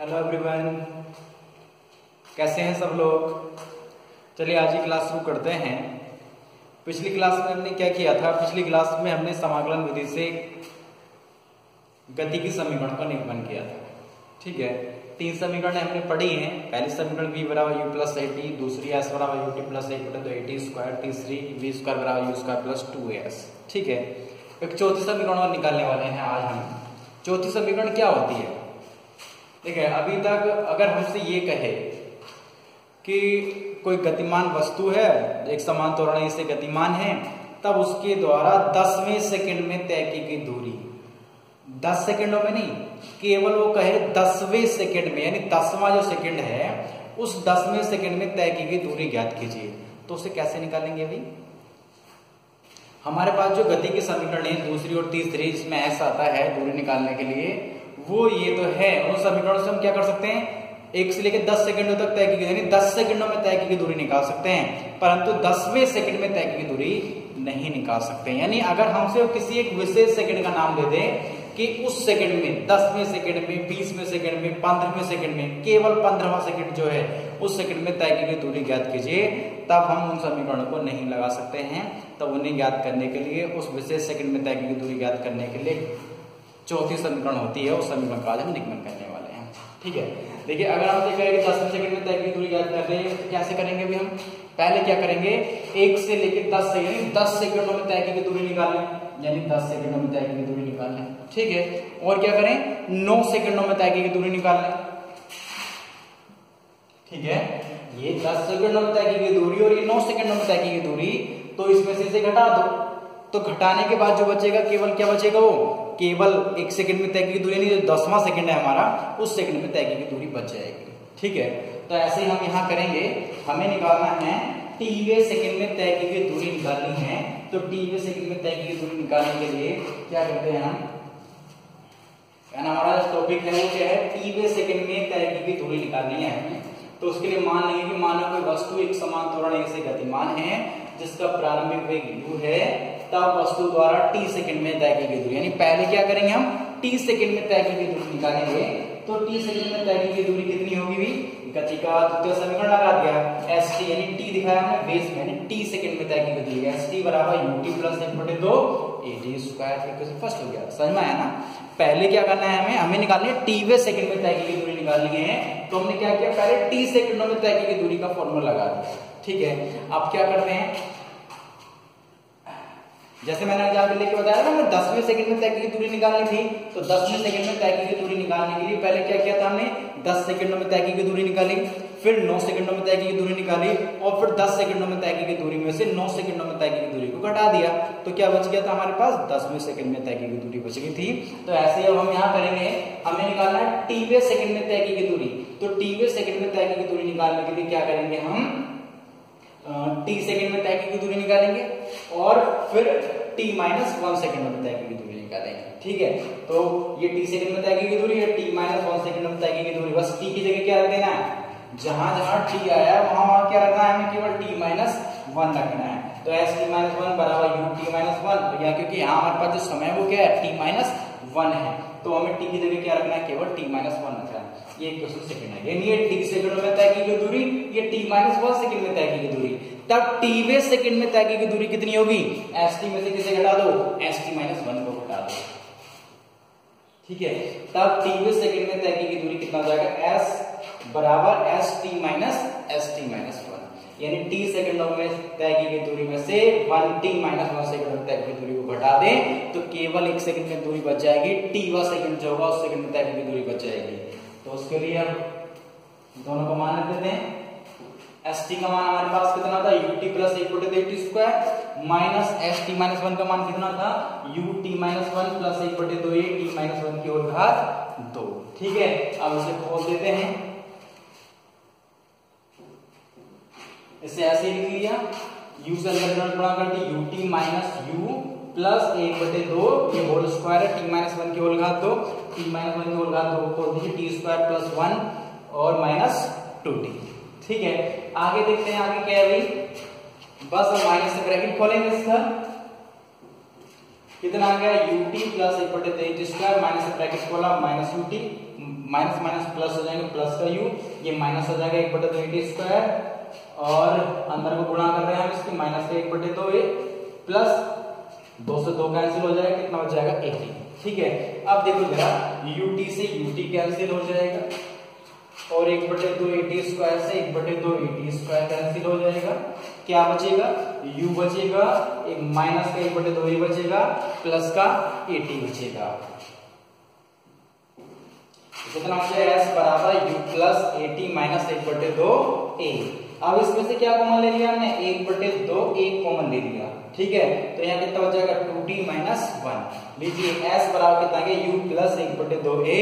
Hello everyone, कैसे हैं सब लोग। चलिए आज की क्लास शुरू करते हैं। पिछली क्लास में हमने क्या किया था? पिछली क्लास में हमने समाकलन विधि से गति की समीकरण का निरूपण किया था। ठीक है, तीन समीकरण हमने पढ़ी हैं। पहली समीकरण v बराबर u प्लस ए टी, दूसरी s बराबर ut प्लस एक बटे दो ए टी स्क्वायर, तीसरी v स्क्वायर बराबर u स्क्वायर प्लस 2as। ठीक है, एक चौथी समीकरण और निकालने वाले हैं आज हम। चौथी समीकरण क्या होती है? देखिए, अभी तक अगर हमसे ये कहे कि कोई गतिमान वस्तु है, एक समान त्वरण से गतिमान है, तब उसके द्वारा 10वें सेकंड में तय की गई दूरी, 10 सेकंडों में नहीं, केवल वो कहे 10वें सेकंड में, यानी 10वां जो सेकंड है उस 10वें सेकंड में तय की गई दूरी ज्ञात कीजिए। तो उसे कैसे निकालेंगे? अभी हमारे पास जो गति की समीकरण है दूसरी और तीसरी, जिसमें ऐसा आता है दूरी निकालने के लिए, वो ये तो है। उन समीकरणों से हम क्या कर सकते हैं? 1 से लेकर 10 सेकंडों तक तय की गई, यानी 10 सेकंडों में तय की गई दूरी निकाल सकते हैं, परंतु 10वें सेकंड में तय की गई दूरी नहीं निकाल सकते। यानी अगर हमसे किसी एक विशेष सेकंड का नाम दे दें कि उस सेकंड में, 10वें सेकंड में, 20वें सेकंड में, 15वें सेकंड में, केवल 15वां सेकंड जो है उस सेकंड में तय की गई दूरी ज्ञात कीजिए, तब हम उन समीकरणों को नहीं लगा सकते हैं। तब उन्हें ज्ञात करने के लिए, उस विशेष सेकंड में तय की गई दूरी ज्ञात करने के लिए चौथी समीकरण होती है, उस समीकरण का आज हम निगमन करने वाले हैं। ठीक है, देखिए अगर हम देखें कि 10वें सेकंड में तय की दूरी ज्ञात कर रहे हैं तो कैसे करेंगे? भी हम पहले क्या करेंगे, 1 से लेकर 10 सेकंड, यानी 10 सेकंडों में तय की गई दूरी निकाल लें, यानी 10 सेकंडों में तय की गई दूरी निकाल लें। ठीक है, और क्या करें, 9 सेकंडों में तय की गई दूरी निकाल लें। ठीक है, ये 10 सेकंडों में तय की गई दूरी और ये 9 सेकंडों में तय की गई दूरी, तो इसमें से इसे घटा दो। तो घटाने के बाद जो बचेगा, केवल क्या बचेगा? वो केवल 1 सेकंड में तय की दूरी, यानी जो 10वां सेकंड है हमारा, उस सेकंड में तय की दूरी बच जाएगी। ठीक है, तो ऐसे ही हम यहाँ करेंगे। हमें निकालना है टीवें सेकंड में तय की गई दूरी निकालनी है। तो टीवें सेकंड में तय की गई दूरी निकालने के लिए क्या करते हैं हम? हमारा जो टॉपिक है वो क्या है? टीवें सेकंड में तय की गई दूरी निकालनी है हमें। तो उसके लिए मान लेंगे कि मानो कोई वस्तु एक समान त्वरण से गतिमान है, जिसका प्रारंभिक वेग u है, तब वस्तु द्वारा t सेकंड में तय की गई दूरी, यानी पहले क्या करेंगे हम? t सेकंड में तय की गई दूरी निकालेंगे। तो t सेकंड में तय की गई दूरी कितनी होगी? भी गति का द्वितीय समीकरण लगा दिया, st, यानी t दिखाया हमने बेस में, यानी t सेकंड में तय की गई दूरी st बराबर ut plus 1/2 ad square. Equation first हो गया, समझ में आया ना? पहले क्या करना है हमें निकालनी है टीवें सेकंड में तय की गई दूरी निकालनी है। तो हमने क्या किया, पहले t सेकंडों में तय की गई दूरी का फॉर्मूला लगा दिया। ठीक है, अब क्या करते हैं, जैसे मैंने एग्जाम्पल लेके बताया ना, 10वें सेकंड में तय की गई दूरी निकालनी थी, तो 10वें सेकंड में तय की गई दूरी निकालने के लिए पहले क्या किया था हमने? 10 सेकंडों में तय की गई दूरी निकाली, फिर 9 सेकंडों में तय की गई दूरी निकाली, और फिर 10 सेकंडों में तय की गई दूरी में से 9 सेकंडों में तय की गई दूरी को घटा दिया। तो क्या बच गया था हमारे पास? 10वें सेकंड में तय की गई दूरी बच गई थी। तो ऐसे अब हम यहाँ करेंगे, हमें निकालना है टीवें सेकंड में तय की गई दूरी। तो टीवें सेकंड में तय की गई दूरी निकालने के लिए क्या करेंगे हम? t सेकंड में तय की गई दूरी निकालेंगे और फिर t माइनस 1 सेकंड में तय की गई दूरी निकालेंगे। ठीक है, तो ये t सेकंड में तय की गई दूरी है, t माइनस 1 सेकंड में तय की गई दूरी, बस t की जगह क्या रख देना है? जहां जहां t आया वहां वहां क्या रखना है? हमें केवल t माइनस 1 रखना है। तो st माइनस 1 बराबर ut माइनस 1, या क्योंकि यहाँ हमारे पास जो समय वो क्या है? t माइनस 1 है, तो हमें t की जगह क्या रखना है? केवल t माइनस 1 रखना है। ये इक्वेशन सेकंड है, यानी ये t सेकंड में तय की गई दूरी, ये t माइनस 1 सेकंड में तय की गई दूरी। तब टीवें सेकंड में तय की गई दूरी कितनी होगी? st में से किसे घटा दो? st माइनस 1 को घटा दो। ठीक है, तब टीवें सेकंड में तय की गई दूरी कितना हो जाएगा? s बराबर st माइनस 1, यानी t सेकंडों में तय की गई दूरी में से 1t माइनस 1 सेकंड में तय की दूरी को घटा दें तो केवल 1 सेकंड में दूरी बच जाएगी। t सेकंड जो होगा उस सेकंड में तय की दूरी बच जाएगी। तो उसके लिए हम दोनों को मान देते हैं। st का मान हमारे पास कितना था? ut plus 1/2 at square, minus st minus 1 का मान कितना था? ut minus 1 plus 1/2 at minus 1 की ओर घात 2। ठीक है, अब इसे खोल देते हैं, इसे ऐसे लिख लिया, u से अंदर गुणा कर दी, ut माइनस u प्लस 1/2 ये होल स्क्वायर है, t माइनस 1 की होल घात 2, t माइनस 1 की होल घात 2 खोल दीजिए, t स्क्वायर प्लस 1 और माइनस 2t। ठीक है, आगे देखते हैं आगे क्या है भाई। बस हम माइनस से ब्रैकेट खोलेंगे, इसका कितना आ गया? ut प्लस 1/2 स्क्वायर, माइनस से ब्रैकेट खोला, minus ut minus minus plus हो जाएंगे, प्लस का u, ये माइनस हो जाएगा 1/2a और अंदर को गुणा कर रहे हैं हम इसके, माइनस का 1/2a प्लस 2 से 2 कैंसिल हो जाएगा, कितना बच जाएगा 80। ठीक है, अब देखो जरा ut से ut कैंसिल हो जाएगा और 1/2 से 1/2 कैंसिल हो जाएगा, क्या बचेगा u बचेगा, एक माइनस का 1/2a बचेगा, प्लस का 80 बचेगा। कितना हो जाएगा s बराबर u प्लस 80 माइनस 1/2a। अब इसमें से क्या कॉमन ले लिया हमने, 1/2 एक कॉमन ले लिया। ठीक है, तो यहाँ कितना हो जाएगा 2t माइनस 1। लीजिए s बराबर कितना है u plus 1/2a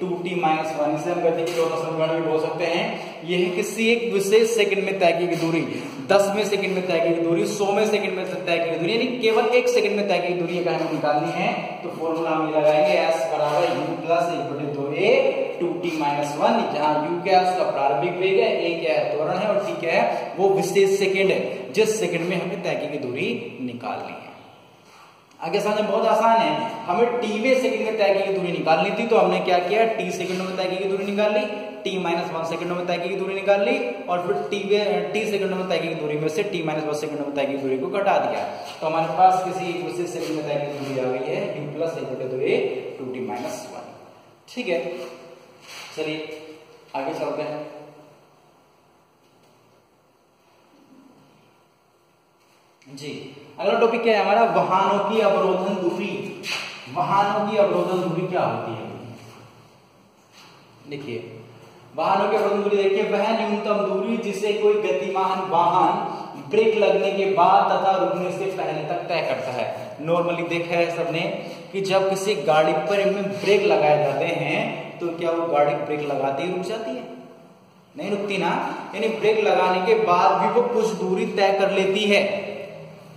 2t minus 1। इसे हम गति की दोनों समीकरण भी बोल सकते हैं। यह है किसी एक विशेष सेकंड में तय की गई दूरी, 10वें सेकंड में तय की गई दूरी, 100वें सेकंड में तय की गई दूरी, यानी केवल 1 सेकंड में तय की गई दूरी अगर हमें निकालनी है तो फॉर्मूला हम लगाएंगे s बराबर u plus 1/2a 2t minus 1, जहां u क्या है उसका प्रारंभिक वेग है, a क्या है त्वरण है और t क्या है वो विशेष सेकंड है जिस सेकंड में हमें तय की गई दूरी निकालनी है। आगे समझ बहुत आसान है, हमें टीवें सेकंड में तय की गई दूरी निकालनी थी तो हमने क्या किया, टी सेकंडों में तय की गई दूरी निकाल ली, टी माइनस 1 सेकंडों में तय की गई दूरी निकाल ली और फिर टी सेकंडों में तय की गई दूरी में से टी माइनस 1 सेकंडों में तय की दूरी को घटा दिया, तो हमारे पास किसी विशेष सेकंड में तय की दूरी आ गई है u plus 1/2a 2t minus 1। ठीक है, चलिए आगे चलते हैं। जी, अगला टॉपिक क्या है हमारा, वाहनों की अवरोधन दूरी। वाहनों की अवरोधन दूरी क्या होती है, देखिए वाहनों की अवरोधन दूरी देखिए, वह न्यूनतम दूरी जिसे कोई गतिमान वाहन ब्रेक लगने के बाद तथा रुकने से पहले तक तय करता है। नॉर्मली देखा है सबने कि जब किसी गाड़ी पर ब्रेक लगाए जाते हैं तो क्या वो गाड़ी ब्रेक लगाते ही रुक जाती है, नहीं रुकती ना, यानी ब्रेक लगाने के बाद भी वो कुछ दूरी तय कर लेती है।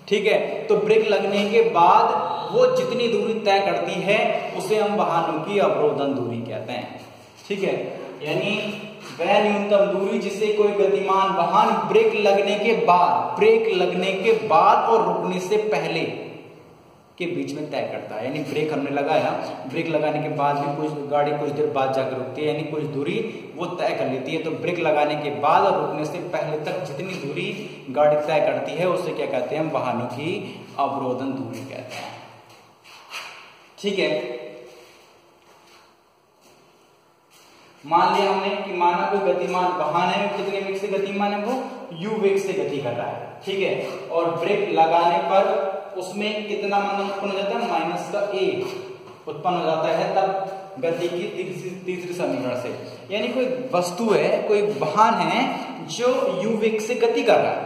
ठीक है, तो ब्रेक लगने के बाद वो जितनी दूरी तय करती है उसे हम वाहनों की अवरोधन दूरी कहते हैं। ठीक है, यानी वह न्यूनतम दूरी जिसे कोई गतिमान वाहन ब्रेक लगने के बाद और रुकने से पहले के बीच में तय करता है। यानी ब्रेक हमने लगाया, ब्रेक लगाने के बाद भी कुछ गाड़ी कुछ देर बाद जाकर रुकती है, यानी कुछ दूरी वो तय कर लेती है। तो ब्रेक लगाने के बाद और रुकने से पहले तक जितनी दूरी गाड़ी तय करती है उसे क्या कहते हैं, हम वाहनों की अवरोधन दूरी कहते हैं। ठीक है, मान लिया हमने कि माना कोई गतिमान वाहन है, कितने वेग से गतिमान है, वो u वेग से गति कर रहा है। ठीक है, और ब्रेक लगाने पर उसमें कितना मंदन उत्पन्न हो जाता है, माइनस का a उत्पन्न हो जाता है तब गति की तीसरी समीकरण से। यानी कोई वस्तु है, कोई वाहन है जो u वेग से गति कर रहा है।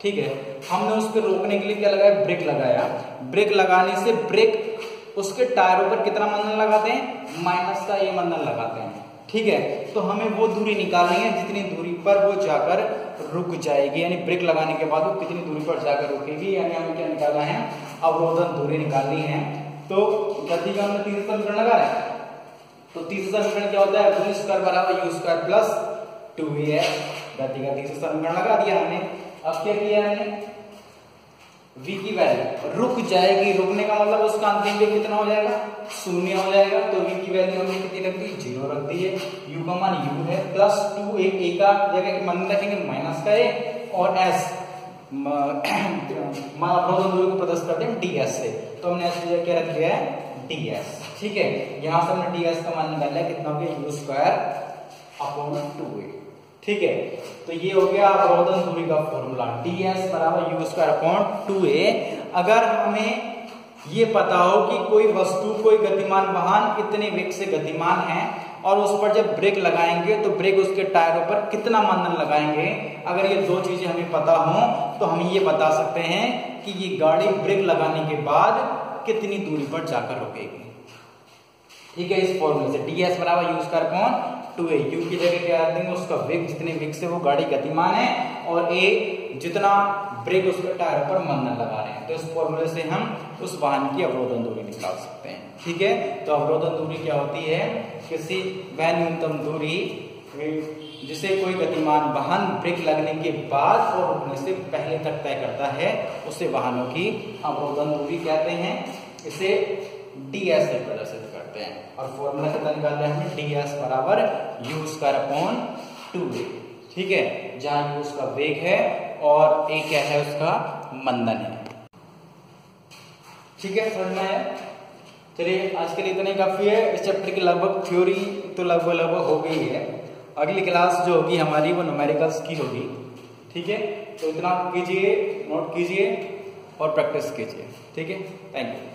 ठीक है, हमने उसको रोकने के लिए क्या लगाया, ब्रेक लगाया। ब्रेक लगाने से ब्रेक उसके टायरों पर कितना मंदन लगाते हैं, माइनस का a मंदन लगाते हैं। ठीक है, तो हमें वो दूरी निकालनी है जितनी दूरी पर वो जाकर रुक जाएगी, यानी ब्रेक लगाने के बाद वो कितनी दूरी पर जाकर रुकेगी, यानी हमें क्या निकालना है, अवरोधन दूरी निकालनी है। तो गति का हमने तीसरा समीकरण लगा रहे हैं, तो तीसरा समीकरण क्या होता है, v स्क्वायर बराबर u स्क्वायर प्लस 2a। गति का तीसरा समीकरण लगा दिया हमने। अब क्या किया हमने, v की वैल्यू रुक जाएगी, रुकने का मतलब उसका अंतिम वेग कितना हो जाएगा, 0 हो जाएगा। तो v की वैल्यू हमने कितनी रख दी, 0 रख दी है। u का मान u है प्लस 2a, a का जगह मान रखेंगे माइनस का a और s अवरोधन दूरी को प्रदर्शित करते हैं ds से, तो हमने s की जगह क्या रख दिया है, ds। ठीक है, यहां से हमने ds का मान निकाल लिया, कितना हो गया, u स्क्वायर अपॉन 2a। ठीक है, तो ये हो गया अवरोधन दूरी का फॉर्मूला, ds बराबर u स्क्वायर अपॉन 2a। अगर हमें ये पता हो कि कोई वस्तु, कोई गतिमान वाहन इतने वेग से गतिमान है और उस पर जब ब्रेक लगाएंगे तो ब्रेक उसके टायरों पर कितना मंदन लगाएंगे, अगर ये दो चीजें हमें पता हो तो हम ये बता सकते हैं कि ये गाड़ी ब्रेक लगाने के बाद कितनी दूरी पर जाकर रुकेगी। ठीक है, इस फॉर्मूले से ds बराबर u square upon 2a, u की जगह क्या रख देंगे, उसका वेग, जितने वेग से वो गाड़ी गतिमान है, और a जितना ब्रेक उसके टायर पर मंदन लगा रहे हैं। तो इस फॉर्मूले से हम उस वाहन की अवरोधन दूरी निकाल सकते हैं। ठीक है, तो अवरोधन दूरी क्या होती है, किसी वह न्यूनतम दूरी जिसे कोई गतिमान वाहन ब्रेक लगने के बाद और रुकने से पहले तक तय करता है उसे वाहनों की अवरोधन दूरी कहते हैं। इसे ds से प्रदर्शित करते हैं। करते हैं। और फॉर्मूला कितना निकालते हैं हमने, ds बराबर u स्क्वायर अपॉन 2a। ठीक है, जहां u उसका वेग है और a क्या है, उसका मंदन है। ठीक है, समझ में आया? चलिए आज के लिए इतना ही काफी है। इस चैप्टर की लगभग थ्योरी तो लगभग हो गई है। अगली क्लास जो होगी हमारी वो न्यूमेरिकल्स की होगी। ठीक है, तो इतना कीजिए, नोट कीजिए और प्रैक्टिस कीजिए। ठीक है, थैंक यू।